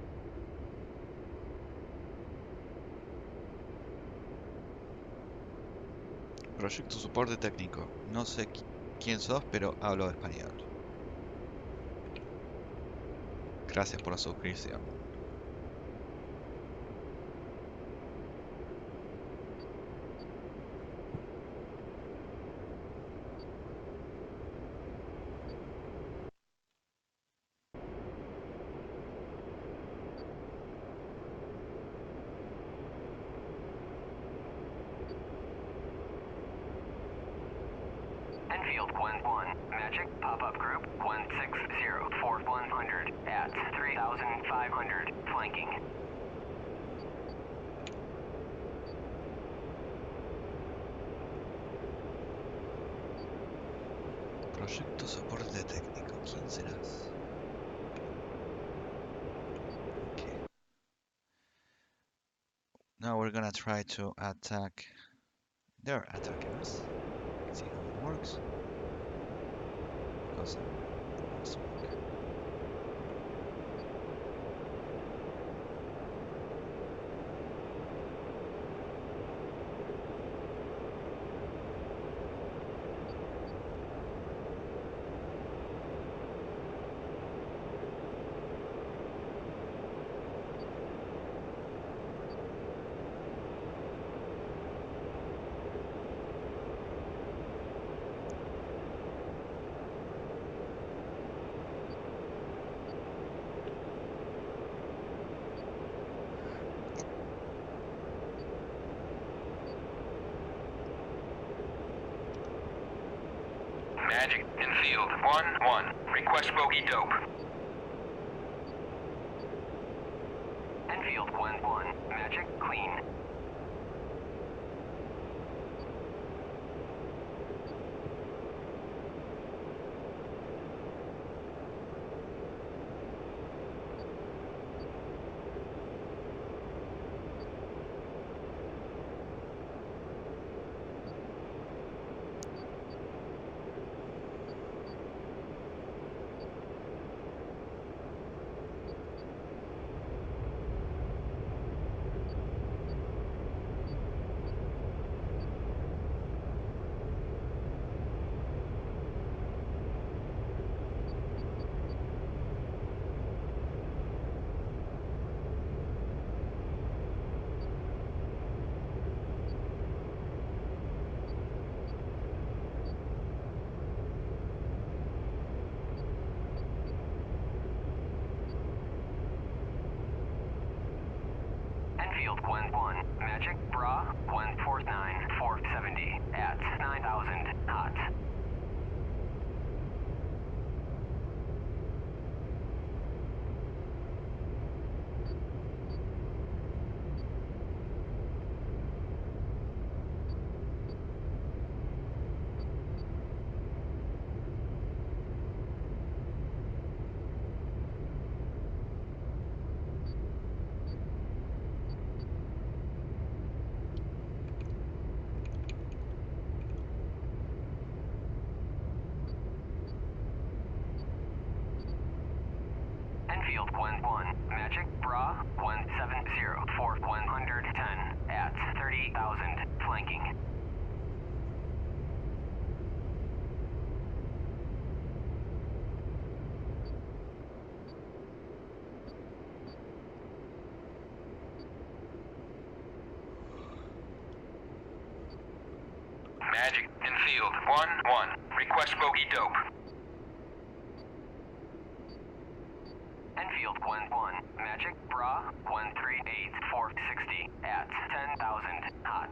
Proyecto soporte técnico. No sé quién sos, pero hablo español. Gracias por la suscripción. Enfield 1-1. Magic pop-up group 160 for 100 at 3,500. Flanking. Proyecto soporte técnico. ¿Quién serás? Okay. Now we're gonna try to attack their attackers. See how it works. Because I'm smoke. Magic in field 1-1. Request bogey dope. Enfield 1-1. Magic clean. Enfield 1-1. Magic Bra 149 for 70 at 9,000. Hot. Enfield 1-1. Magic Bra 170 for 110 at 30,000. Flanking. field 1-1. Request bogey dope. Enfield 1-1. Magic Bra 138 460 at 10,000 hot.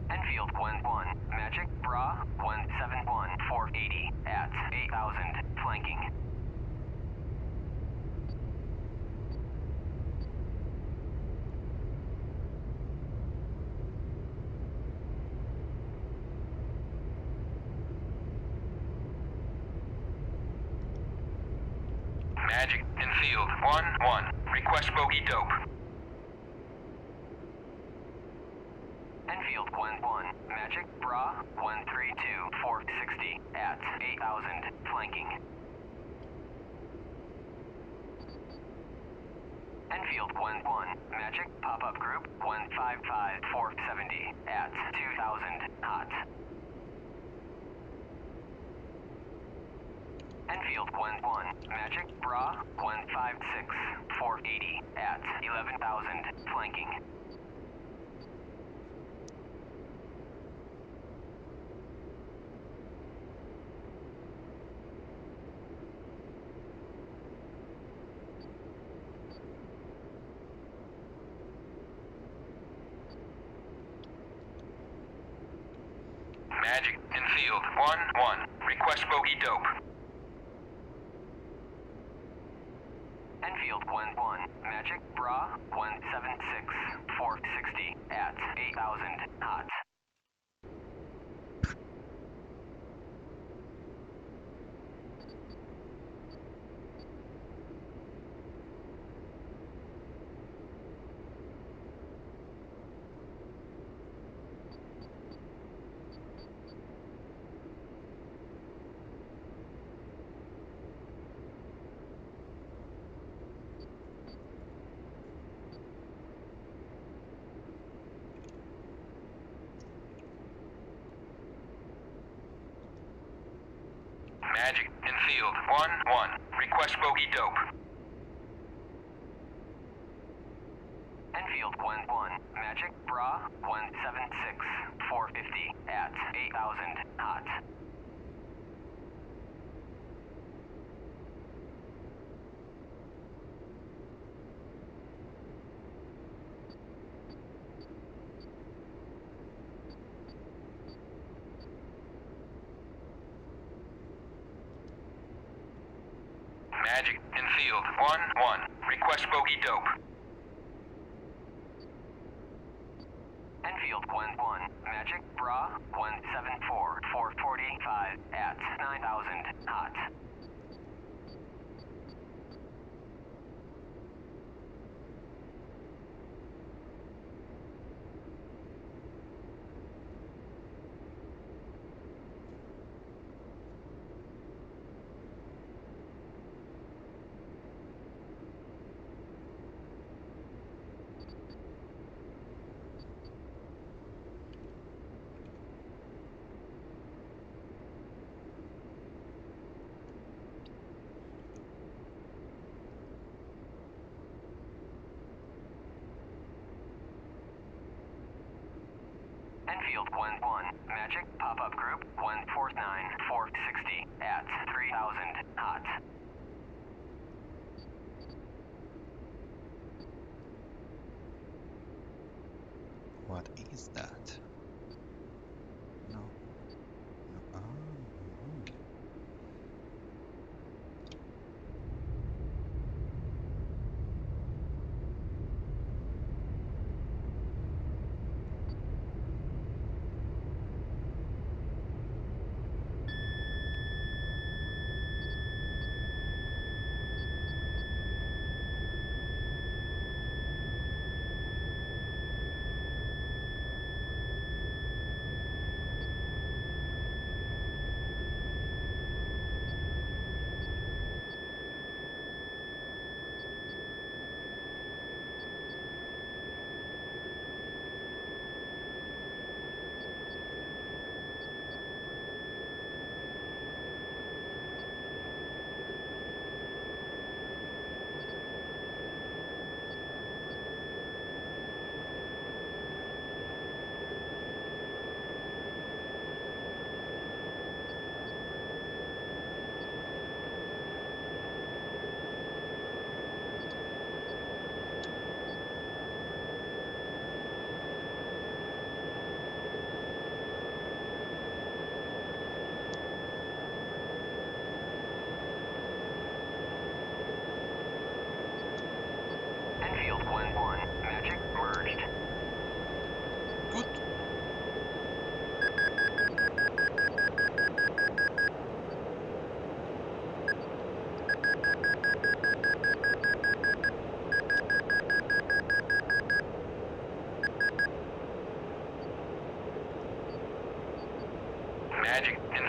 Enfield 1-1. Magic Bra 171 480 at 8,000 flanking. Magic in field 1-1. Request bogey dope. Enfield 1-1. Magic Bra 132 460 at 8,000 flanking. Enfield 1-1. Magic pop-up group 155 470 at 2,000 hot. Enfield 1-1. Magic Bra 156 480 at 11,000 flanking. Magic in field 1-1. Request bogey dope. Enfield 1-1. Magic Bra 176 460 at 8,000 hot. Magic in field 1-1. Request bogey dope. Enfield 1-1. Magic Bra 176 450 at 8,000 hot. Magic in field 1-1. Request bogey dope. Enfield 1-1. Magic Bra 174 445 at 9,000 hot. Enfield 1-1. Magic pop-up group 149 460 at 3,000 hot. What is that? No. No. Ah. Mhm.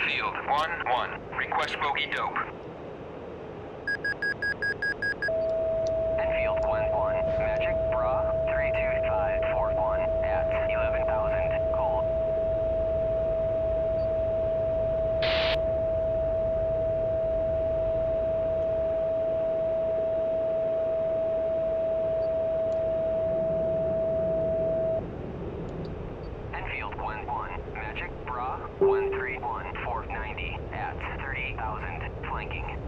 Infield 1-1. Request bogey dope. Enfield 1-1. Magic Bra 32541 at 11,000. Cold. Enfield 1-1. Magic Bra 131 490 at 38,000. Flanking.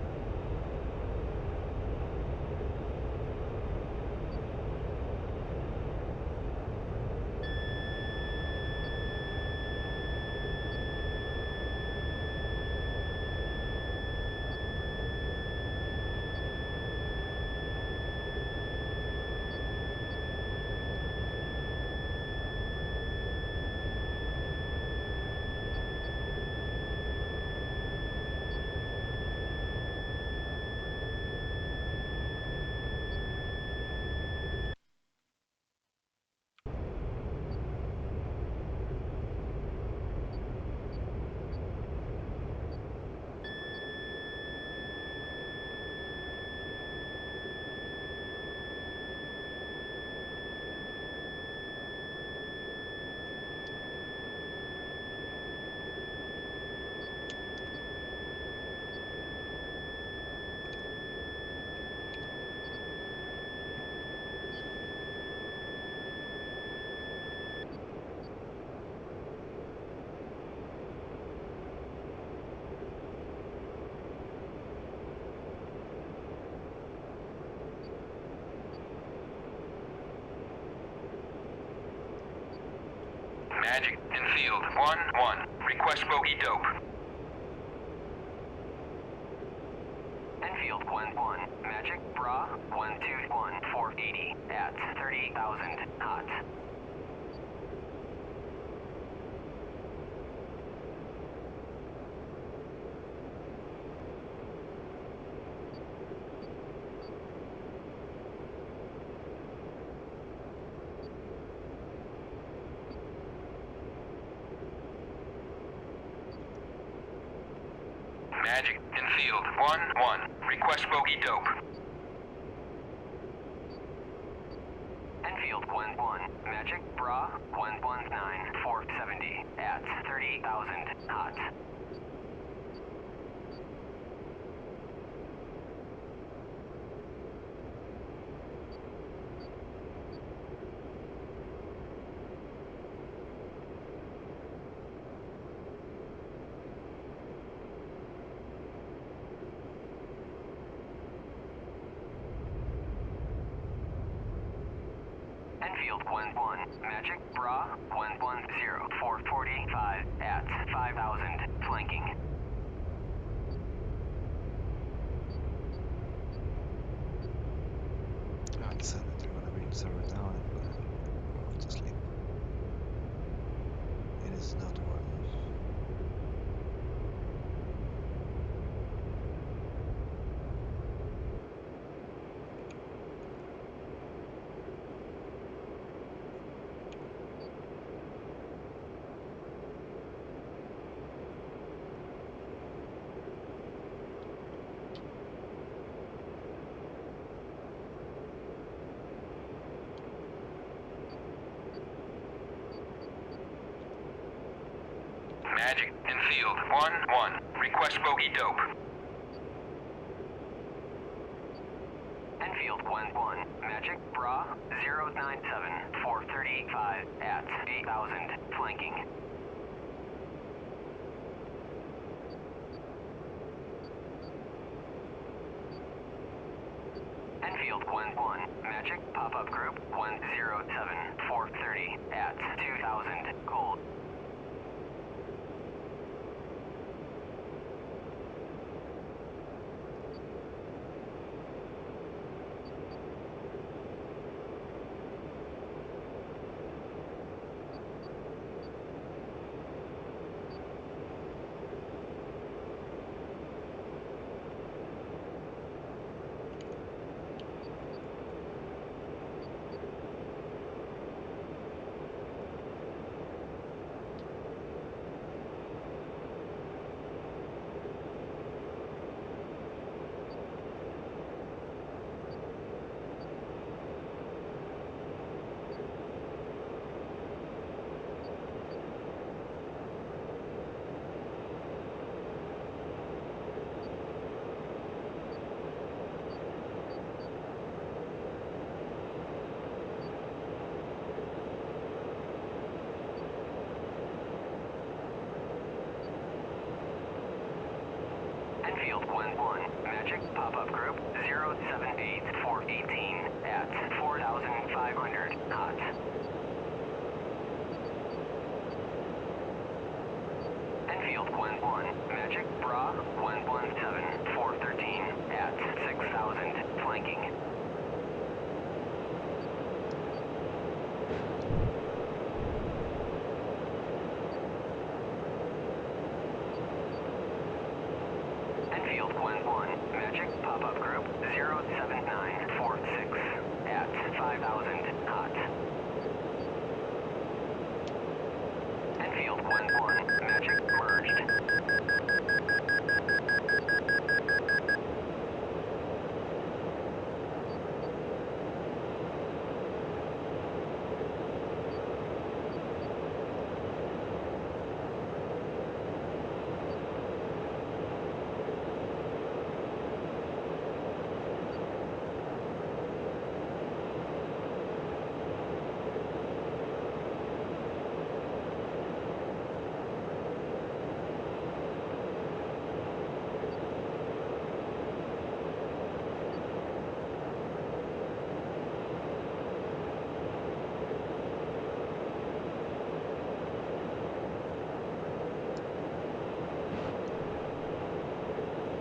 Magic Infield 1-1. Request bogey dope. Enfield 1-1. Magic Bra 121 480 at 38,000. Hot. Magic Infield 1-1. Request bogey dope. Enfield 1-1. Magic Bra 119 470 at 38,000. Hot. Enfield 1-1. Magic Bra 110 445 at 5,000. Flanking. I said that they're gonna bring the server down and go off to sleep. It is not worth it. Magic Infield 1-1. Request bogey dope. Enfield 1-1. Magic Bra 097 435 at 8,000. Flanking. Enfield 1-1. Magic Pop-Up Group 107 430 at 2,000. Cold. Enfield 1-1, Magic pop-up group 078418 at 4,500 knots. Enfield 1-1, Magic Bra 117 413 at 6,000 flanking. Enfield 1-1, Magic pop-up group 07946 at 5,000 knots. Enfield 1-1, Magic merged.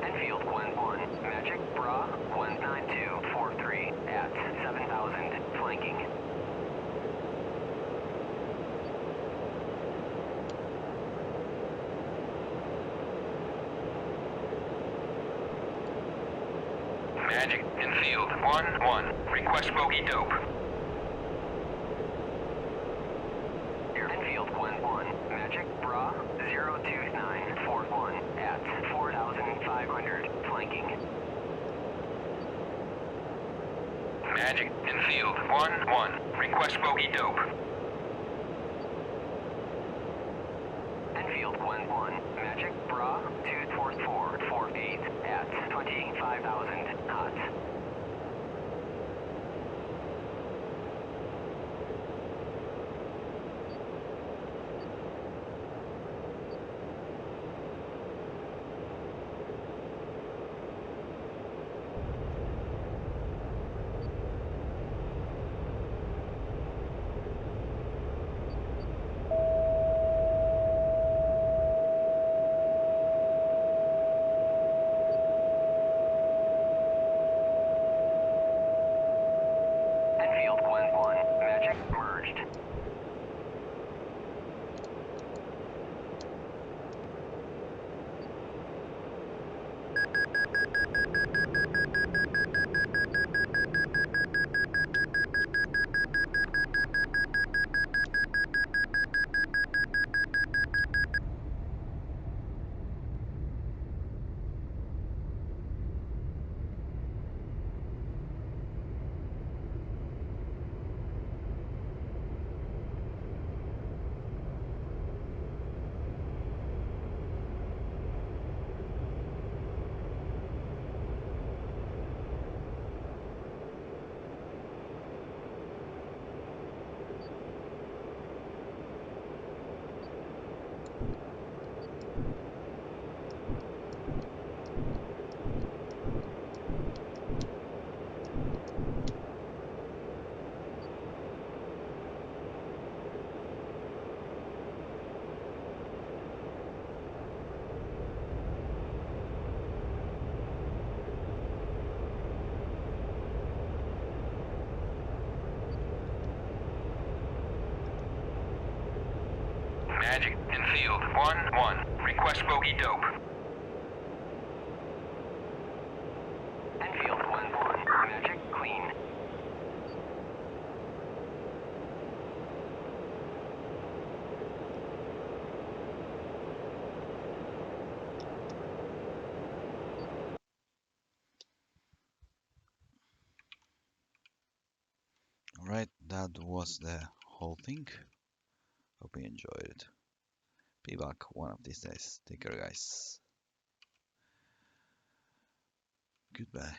Enfield 1-1, Magic Bra 19243 at 7,000 flanking. Magic Enfield 1-1, request bogey dope. Enfield 1-1, Magic Bra 02941 at 4,500 flanking. Magic Enfield 1-1, request bogey dope. Enfield 1-1, Magic Bra 24448 at 25,000 knots. Enfield 1-1, Magic merged. Magic Enfield 1-1, request bogey dope. Enfield 1-1, Magic clean. Alright, that was the whole thing. Hope you enjoyed it. Be back one of these days. Take care, guys. Goodbye.